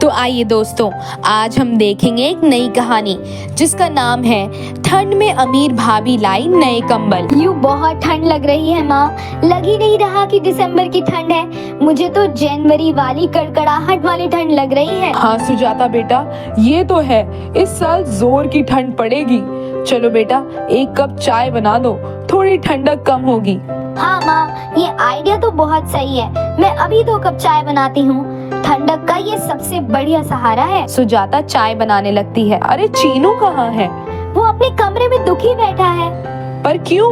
तो आइए दोस्तों, आज हम देखेंगे एक नई कहानी जिसका नाम है ठंड में अमीर भाभी लाई नए कंबल। यूँ बहुत ठंड लग रही है माँ, लग ही नहीं रहा कि दिसंबर की ठंड है। मुझे तो जनवरी वाली कड़कड़ाहट वाली ठंड लग रही है। हाँ सुजाता बेटा, ये तो है, इस साल जोर की ठंड पड़ेगी। चलो बेटा, एक कप चाय बना दो, थोड़ी ठंडक कम होगी। हाँ माँ, ये आइडिया तो बहुत सही है। मैं अभी 2 कप चाय बनाती हूँ। ठंडक का ये सबसे बढ़िया सहारा है। सुजाता चाय बनाने लगती है। अरे चीनू कहाँ है? वो अपने कमरे में दुखी बैठा है। पर क्यों?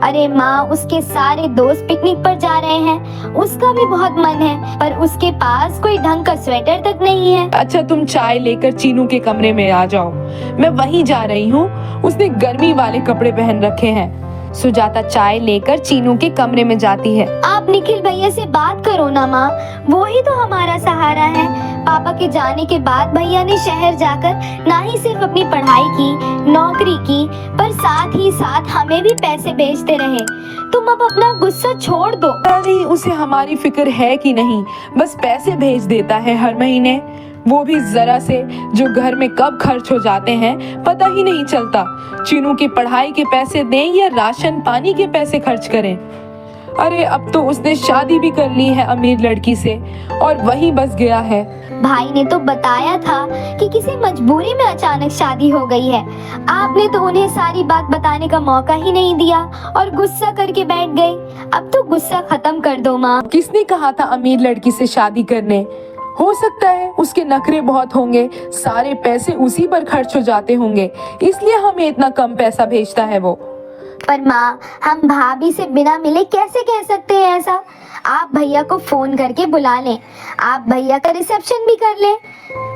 अरे माँ, उसके सारे दोस्त पिकनिक पर जा रहे हैं। उसका भी बहुत मन है, पर उसके पास कोई ढंग का स्वेटर तक नहीं है। अच्छा, तुम चाय लेकर चीनू के कमरे में आ जाओ, मैं वहीं जा रही हूँ। उसने गर्मी वाले कपड़े पहन रखे हैं। सुजाता चाय लेकर चीनू के कमरे में जाती है। आप निखिल भैया से बात करो ना माँ, वो ही तो हमारा सहारा है। पापा के जाने के बाद भैया ने शहर जाकर ना ही सिर्फ अपनी पढ़ाई की, नौकरी की, पर साथ ही साथ हमें भी पैसे भेजते रहे। तुम अब अपना गुस्सा छोड़ दो। नहीं, उसे हमारी फिक्र है कि नहीं, बस पैसे भेज देता है हर महीने, वो भी जरा से, जो घर में कब खर्च हो जाते हैं पता ही नहीं चलता। चीनू की पढ़ाई के पैसे दें या राशन पानी के पैसे खर्च करें। अरे अब तो उसने शादी भी कर ली है अमीर लड़की से और वहीं बस गया है। भाई ने तो बताया था कि किसी मजबूरी में अचानक शादी हो गई है। आपने तो उन्हें सारी बात बताने का मौका ही नहीं दिया और गुस्सा करके बैठ गई। अब तो गुस्सा खत्म कर दो माँ। किसने कहा था अमीर लड़की से शादी करने? हो सकता है उसके नखरे बहुत होंगे, सारे पैसे उसी पर खर्च हो जाते होंगे, इसलिए हमें इतना कम पैसा भेजता है वो। पर माँ, हम भाभी से बिना मिले कैसे कह सकते हैं ऐसा? आप भैया को फोन करके बुला लें। आप भैया का रिसेप्शन भी कर लें,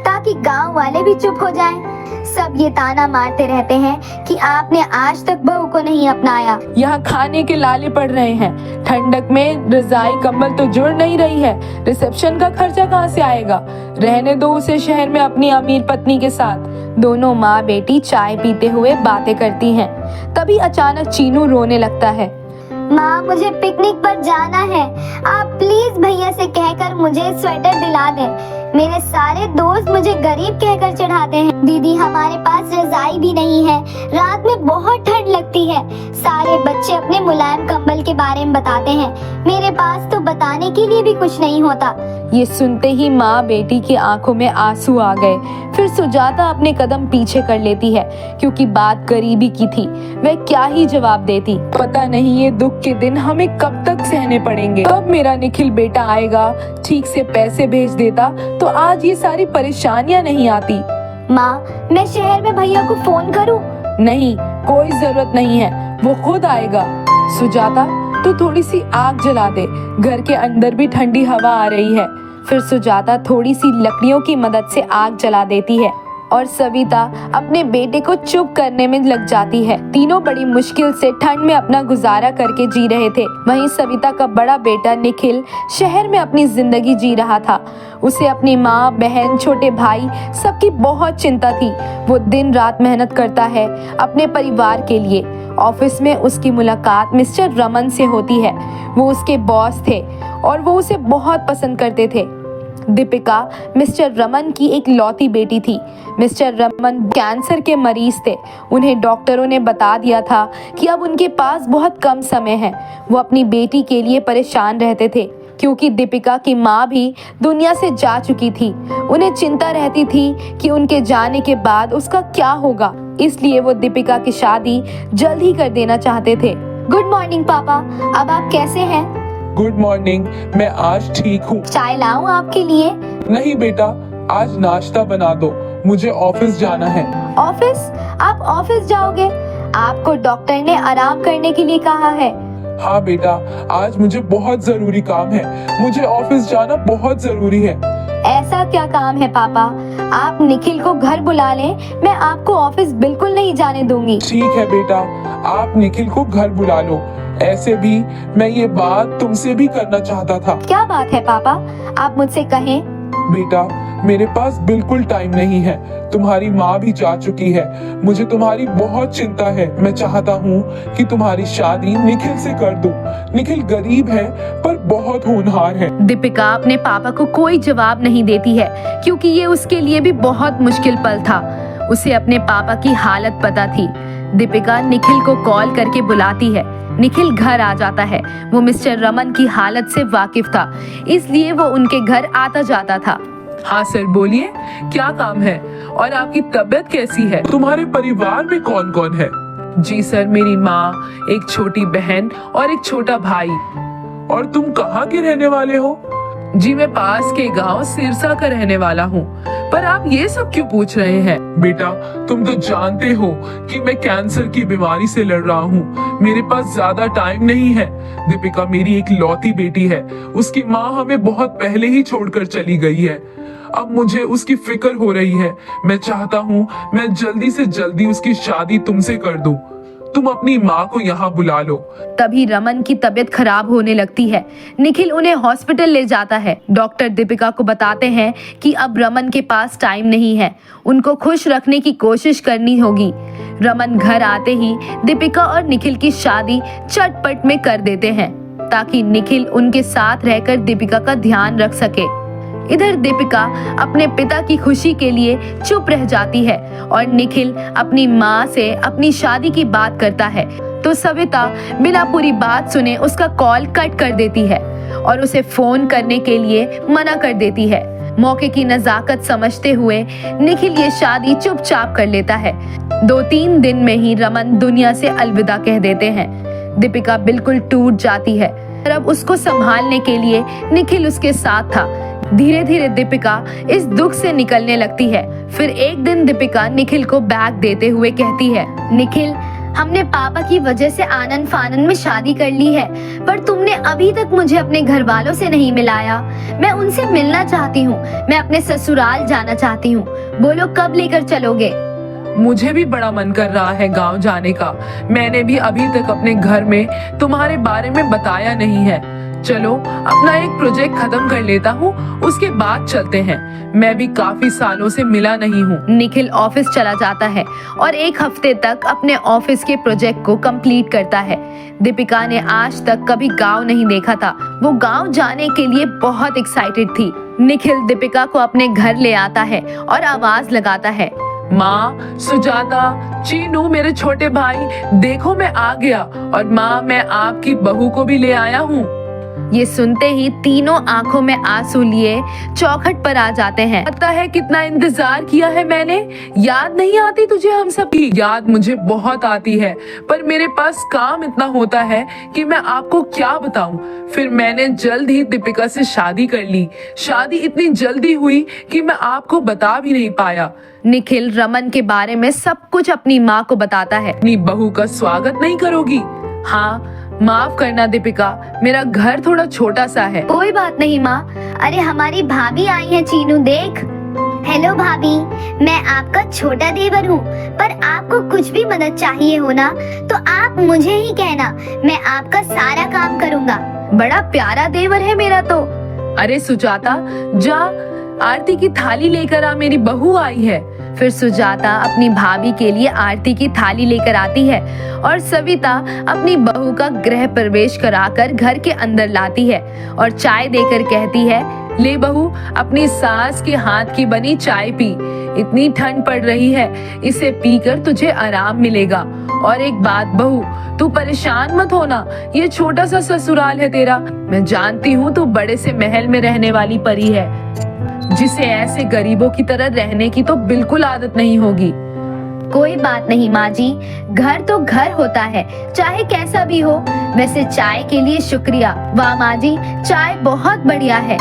ताकि गांव वाले भी चुप हो जाएं। सब ये ताना मारते रहते हैं कि आपने आज तक बहू को नहीं अपनाया। यहाँ खाने के लाले पड़ रहे हैं, ठंडक में रजाई कंबल तो जुड़ नहीं रही है, रिसेप्शन का खर्चा कहाँ से आएगा? रहने दो उसे शहर में अपनी अमीर पत्नी के साथ। दोनों माँ बेटी चाय पीते हुए बातें करती हैं। तभी अचानक चीनू रोने लगता है। माँ, मुझे पिकनिक पर जाना है। आप प्लीज भैया से कहकर मुझे स्वेटर दिला दें। मेरे सारे दोस्त मुझे गरीब कहकर चढ़ाते हैं। दीदी, हमारे पास रजाई भी नहीं है, रात में बहुत ठंड लगती है। सारे बच्चे अपने मुलायम कंबल के बारे में बताते हैं, मेरे पास तो बताने के लिए भी कुछ नहीं होता। ये सुनते ही माँ बेटी की आंखों में आंसू आ गए। फिर सुजाता अपने कदम पीछे कर लेती है, क्योंकि बात गरीबी की थी। वह क्या ही जवाब देती। पता नहीं ये दुख के दिन हमें कब तक सहने पड़ेंगे। कब मेरा निखिल बेटा आएगा, ठीक से पैसे भेज देता तो आज ये सारी परेशानियां नहीं आती। माँ, मैं शहर में भैया को फोन करूं? नहीं, कोई जरूरत नहीं है, वो खुद आएगा। सुजाता, तू थोड़ी सी आग जला दे, घर के अंदर भी ठंडी हवा आ रही है। फिर सुजाता थोड़ी सी लकड़ियों की मदद से आग जला देती है और सविता अपने बेटे को चुप करने में लग जाती है। तीनों बड़ी मुश्किल से ठंड में अपना गुजारा करके जी रहे थे। वहीं सविता का बड़ा बेटा निखिल शहर में अपनी जिंदगी जी रहा था। उसे अपनी माँ, बहन, छोटे भाई सबकी बहुत चिंता थी। वो दिन रात मेहनत करता है अपने परिवार के लिए। ऑफिस में उसकी मुलाकात मिस्टर रमन से होती है। वो उसके बॉस थे और वो उसे बहुत पसंद करते थे। दीपिका मिस्टर रमन की एक लौती बेटी थी। मिस्टर रमन कैंसर के मरीज थे। उन्हें डॉक्टरों ने बता दिया था कि अब उनके पास बहुत कम समय है। वो अपनी बेटी के लिए परेशान रहते थे, क्योंकि दीपिका की माँ भी दुनिया से जा चुकी थी। उन्हें चिंता रहती थी कि उनके जाने के बाद उसका क्या होगा, इसलिए वो दीपिका की शादी जल्द ही कर देना चाहते थे। गुड मॉर्निंग पापा, अब आप कैसे हैं? गुड मॉर्निंग, मैं आज ठीक हूँ। चाय लाऊं आपके लिए? नहीं बेटा, आज नाश्ता बना दो, मुझे ऑफिस जाना है। ऑफिस? आप ऑफिस जाओगे? आपको डॉक्टर ने आराम करने के लिए कहा है। हाँ बेटा, आज मुझे बहुत जरूरी काम है, मुझे ऑफिस जाना बहुत जरूरी है। ऐसा क्या काम है पापा? आप निखिल को घर बुला लें, मैं आपको ऑफिस बिल्कुल नहीं जाने दूंगी। ठीक है बेटा, आप निखिल को घर बुला लो। ऐसे भी मैं ये बात तुमसे भी करना चाहता था। क्या बात है पापा? आप मुझसे कहें। बेटा, मेरे पास बिल्कुल टाइम नहीं है। तुम्हारी माँ भी जा चुकी है। मुझे तुम्हारी बहुत चिंता है। मैं चाहता हूँ कि तुम्हारी शादी निखिल से कर दूं। निखिल गरीब है पर बहुत होनहार है। दीपिका अपने पापा को कोई जवाब नहीं देती है क्योंकि ये उसके लिए भी बहुत मुश्किल पल था। उसे अपने पापा की हालत पता थी। दीपिका निखिल को कॉल करके बुलाती है। निखिल घर आ जाता है। वो मिस्टर रमन की हालत से वाकिफ था, इसलिए वो उनके घर आता जाता था। हाँ सर, बोलिए, क्या काम है और आपकी तबीयत कैसी है? तुम्हारे परिवार में कौन कौन है? जी सर, मेरी माँ, एक छोटी बहन और एक छोटा भाई। और तुम कहाँ के रहने वाले हो? जी मैं पास के गांव सिरसा का रहने वाला हूँ। पर आप ये सब क्यों पूछ रहे हैं? बेटा, तुम तो जानते हो कि मैं कैंसर की बीमारी से लड़ रहा हूँ। मेरे पास ज्यादा टाइम नहीं है। दीपिका मेरी एक लौती बेटी है। उसकी माँ हमें बहुत पहले ही छोड़कर चली गई है। अब मुझे उसकी फिक्र हो रही है। मैं चाहता हूँ मैं जल्दी से जल्दी उसकी शादी तुमसे कर दूं। तुम अपनी माँ को यहाँ बुला लो। तभी रमन की तबीयत खराब होने लगती है। निखिल उन्हें हॉस्पिटल ले जाता है। डॉक्टर दीपिका को बताते हैं कि अब रमन के पास टाइम नहीं है, उनको खुश रखने की कोशिश करनी होगी। रमन घर आते ही दीपिका और निखिल की शादी चटपट में कर देते हैं ताकि निखिल उनके साथ रहकर दीपिका का ध्यान रख सके। इधर दीपिका अपने पिता की खुशी के लिए चुप रह जाती है और निखिल अपनी माँ से अपनी शादी की बात करता है तो सविता बिना पूरी बात सुने उसका कॉल कट कर देती है और उसे फोन करने के लिए मना कर देती है। मौके की नजाकत समझते हुए निखिल ये शादी चुपचाप कर लेता है। 2-3 दिन में ही रमन दुनिया से अलविदा कह देते हैं। दीपिका बिल्कुल टूट जाती है। अब उसको संभालने के लिए निखिल उसके साथ था। धीरे धीरे दीपिका इस दुख से निकलने लगती है। फिर एक दिन दीपिका निखिल को बैग देते हुए कहती है, निखिल, हमने पापा की वजह से आनन फानन में शादी कर ली है, पर तुमने अभी तक मुझे अपने घर वालों से नहीं मिलाया। मैं उनसे मिलना चाहती हूँ। मैं अपने ससुराल जाना चाहती हूँ। बोलो कब लेकर चलोगे? मुझे भी बड़ा मन कर रहा है गांव जाने का। मैंने भी अभी तक अपने घर में तुम्हारे बारे में बताया नहीं है। चलो अपना एक प्रोजेक्ट खत्म कर लेता हूँ, उसके बाद चलते हैं। मैं भी काफी सालों से मिला नहीं हूँ। निखिल ऑफिस चला जाता है और 1 हफ्ते तक अपने ऑफिस के प्रोजेक्ट को कंप्लीट करता है। दीपिका ने आज तक कभी गांव नहीं देखा था। वो गांव जाने के लिए बहुत एक्साइटेड थी। निखिल दीपिका को अपने घर ले आता है और आवाज लगाता है, माँ, सुजाता, चीनू, मेरे छोटे भाई, देखो मैं आ गया। और माँ, मैं आपकी बहू को भी ले आया हूँ। ये सुनते ही तीनों आंखों में आंसू लिए चौखट पर आ जाते हैं। पता है कितना इंतजार किया है मैंने। याद नहीं आती तुझे हम सब की? याद मुझे बहुत आती है, पर मेरे पास काम इतना होता है कि मैं आपको क्या बताऊं। फिर मैंने जल्द ही दीपिका से शादी कर ली। शादी इतनी जल्दी हुई कि मैं आपको बता भी नहीं पाया। निखिल रमन के बारे में सब कुछ अपनी माँ को बताता है। अपनी बहू का स्वागत नहीं करोगी? हाँ, माफ करना दीपिका, मेरा घर थोड़ा छोटा सा है। कोई बात नहीं माँ। अरे हमारी भाभी आई है, चीनू देख। हेलो भाभी, मैं आपका छोटा देवर हूँ, पर आपको कुछ भी मदद चाहिए हो ना तो आप मुझे ही कहना, मैं आपका सारा काम करूँगा। बड़ा प्यारा देवर है मेरा तो। अरे सुजाता, जा आरती की थाली लेकर आ, मेरी बहू आई है। फिर सुजाता अपनी भाभी के लिए आरती की थाली लेकर आती है और सविता अपनी बहू का गृह प्रवेश कराकर घर के अंदर लाती है और चाय देकर कहती है, ले बहू, अपनी सास के हाथ की बनी चाय पी। इतनी ठंड पड़ रही है, इसे पीकर तुझे आराम मिलेगा। और एक बात बहू, तू परेशान मत होना, ये छोटा सा ससुराल है तेरा। मैं जानती हूँ तू बड़े से महल में रहने वाली परी है, जिसे ऐसे गरीबों की तरह रहने की तो बिल्कुल आदत नहीं होगी। कोई बात नहीं माँ जी, घर तो घर होता है, चाहे कैसा भी हो। वैसे चाय के लिए शुक्रिया। वाह माँ जी, चाय बहुत बढ़िया है।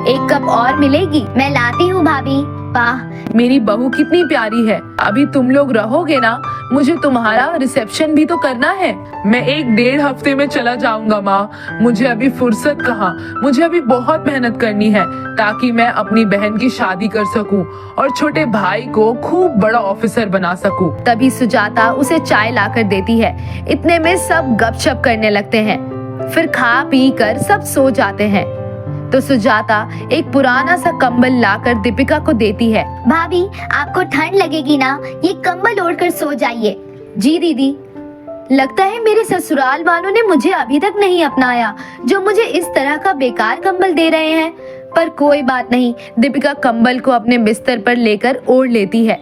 1 कप और मिलेगी? मैं लाती हूँ भाभी। वाह, मेरी बहू कितनी प्यारी है। अभी तुम लोग रहोगे ना, मुझे तुम्हारा रिसेप्शन भी तो करना है। मैं 1-1.5 हफ्ते में चला जाऊंगा माँ। मुझे अभी फुर्सत कहाँ, मुझे अभी बहुत मेहनत करनी है ताकि मैं अपनी बहन की शादी कर सकूं और छोटे भाई को खूब बड़ा ऑफिसर बना सकूं। तभी सुजाता उसे चाय लाकर देती है। इतने में सब गपशप करने लगते हैं। फिर खा पी कर सब सो जाते हैं। तो सुजाता एक पुराना सा कंबल लाकर दीपिका को देती है। भाभी, आपको ठंड लगेगी ना, ये कंबल ओढ़कर सो जाइए। जी दीदी। लगता है मेरे ससुराल वालों ने मुझे अभी तक नहीं अपनाया, जो मुझे इस तरह का बेकार कंबल दे रहे हैं। पर कोई बात नहीं, दीपिका कंबल को अपने बिस्तर पर लेकर ओढ़ लेती है।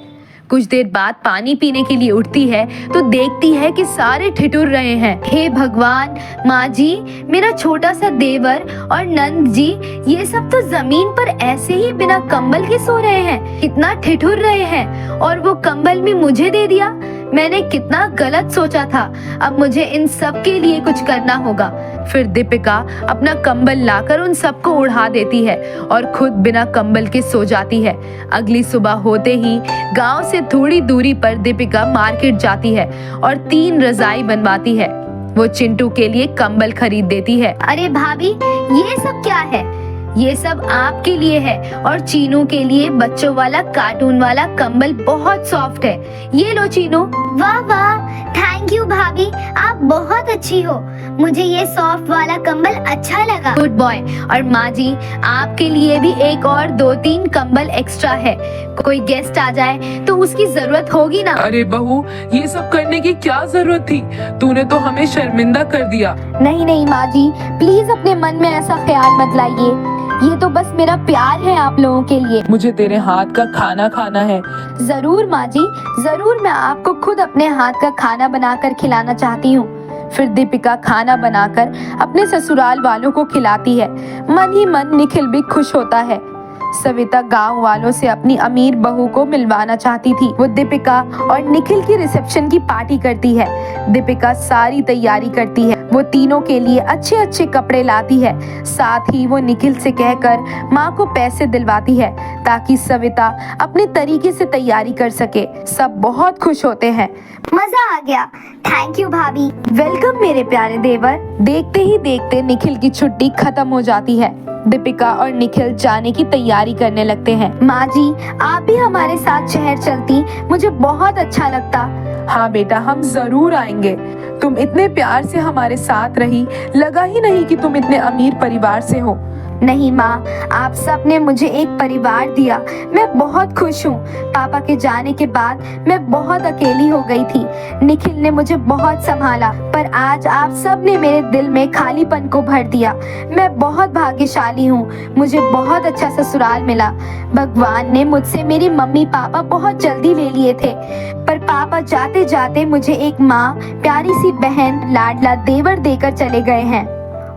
कुछ देर बाद पानी पीने के लिए उठती है तो देखती है कि सारे ठिठुर रहे हैं। हे भगवान, माँ जी, मेरा छोटा सा देवर और नंद जी, ये सब तो जमीन पर ऐसे ही बिना कंबल के सो रहे हैं, कितना ठिठुर रहे हैं। और वो कंबल भी मुझे दे दिया। मैंने कितना गलत सोचा था। अब मुझे इन सब के लिए कुछ करना होगा। फिर दीपिका अपना कंबल लाकर उन सबको उड़ा देती है और खुद बिना कंबल के सो जाती है। अगली सुबह होते ही गांव से थोड़ी दूरी पर दीपिका मार्केट जाती है और 3 रजाई बनवाती है। वो चिंटू के लिए कंबल खरीद देती है। अरे भाभी, ये सब क्या है? ये सब आपके लिए है और चीनू के लिए बच्चों वाला कार्टून वाला कंबल बहुत सॉफ्ट है। ये लो चीनू। वाह वाह, थैंक यू भाभी, आप बहुत अच्छी हो। मुझे ये सॉफ्ट वाला कंबल अच्छा लगा। Good boy. और माँ जी, आपके लिए भी एक और 2-3 कंबल एक्स्ट्रा है। कोई गेस्ट आ जाए तो उसकी जरूरत होगी ना। अरे बहू, ये सब करने की क्या जरूरत थी? तूने तो हमें शर्मिंदा कर दिया। नहीं नहीं माँ जी, प्लीज अपने मन में ऐसा ख्याल मत लाइए। ये तो बस मेरा प्यार है आप लोगों के लिए। मुझे तेरे हाथ का खाना खाना है। जरूर माँ जी, जरूर। मैं आपको खुद अपने हाथ का खाना बनाकर खिलाना चाहती हूँ। फिर दीपिका खाना बनाकर अपने ससुराल वालों को खिलाती है। मन ही मन निखिल भी खुश होता है। सविता गांव वालों से अपनी अमीर बहू को मिलवाना चाहती थी। वो दीपिका और निखिल की रिसेप्शन की पार्टी करती है। दीपिका सारी तैयारी करती है। वो तीनों के लिए अच्छे अच्छे कपड़े लाती है। साथ ही वो निखिल से कहकर माँ को पैसे दिलवाती है ताकि सविता अपने तरीके से तैयारी कर सके। सब बहुत खुश होते हैं। मजा आ गया। थैंक यू भाभी। वेलकम मेरे प्यारे देवर। देखते ही देखते निखिल की छुट्टी खत्म हो जाती है। दीपिका और निखिल जाने की तैयारी करने लगते हैं। माँ जी, आप भी हमारे साथ शहर चलती, मुझे बहुत अच्छा लगता। हाँ बेटा, हम जरूर आएंगे। तुम इतने प्यार से हमारे साथ रही, लगा ही नहीं कि तुम इतने अमीर परिवार से हो। नहीं माँ, आप सब ने मुझे एक परिवार दिया। मैं बहुत खुश हूँ। पापा के जाने के बाद मैं बहुत अकेली हो गई थी। निखिल ने मुझे बहुत संभाला, पर आज आप सब ने मेरे दिल में खालीपन को भर दिया। मैं बहुत भाग्यशाली हूँ। मुझे बहुत अच्छा ससुराल मिला। भगवान ने मुझसे मेरी मम्मी पापा बहुत जल्दी ले लिए थे, पर पापा जाते जाते मुझे एक माँ, प्यारी सी बहन, लाडला देवर देकर चले गए हैं।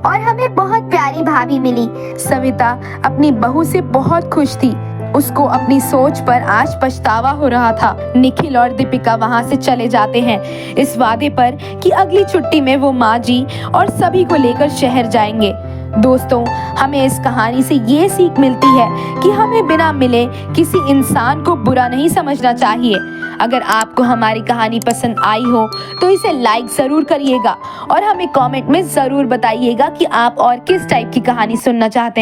और हमें बहुत प्यारी भाभी मिली। सविता अपनी बहू से बहुत खुश थी। उसको अपनी सोच पर आज पछतावा हो रहा था। निखिल और दीपिका वहां से चले जाते हैं इस वादे पर कि अगली छुट्टी में वो माँ जी और सभी को लेकर शहर जाएंगे। दोस्तों, हमें इस कहानी से ये सीख मिलती है कि हमें बिना मिले किसी इंसान को बुरा नहीं समझना चाहिए। अगर आपको हमारी कहानी पसंद आई हो तो इसे लाइक जरूर करिएगा और हमें कमेंट में जरूर बताइएगा कि आप और किस टाइप की कहानी सुनना चाहते हैं।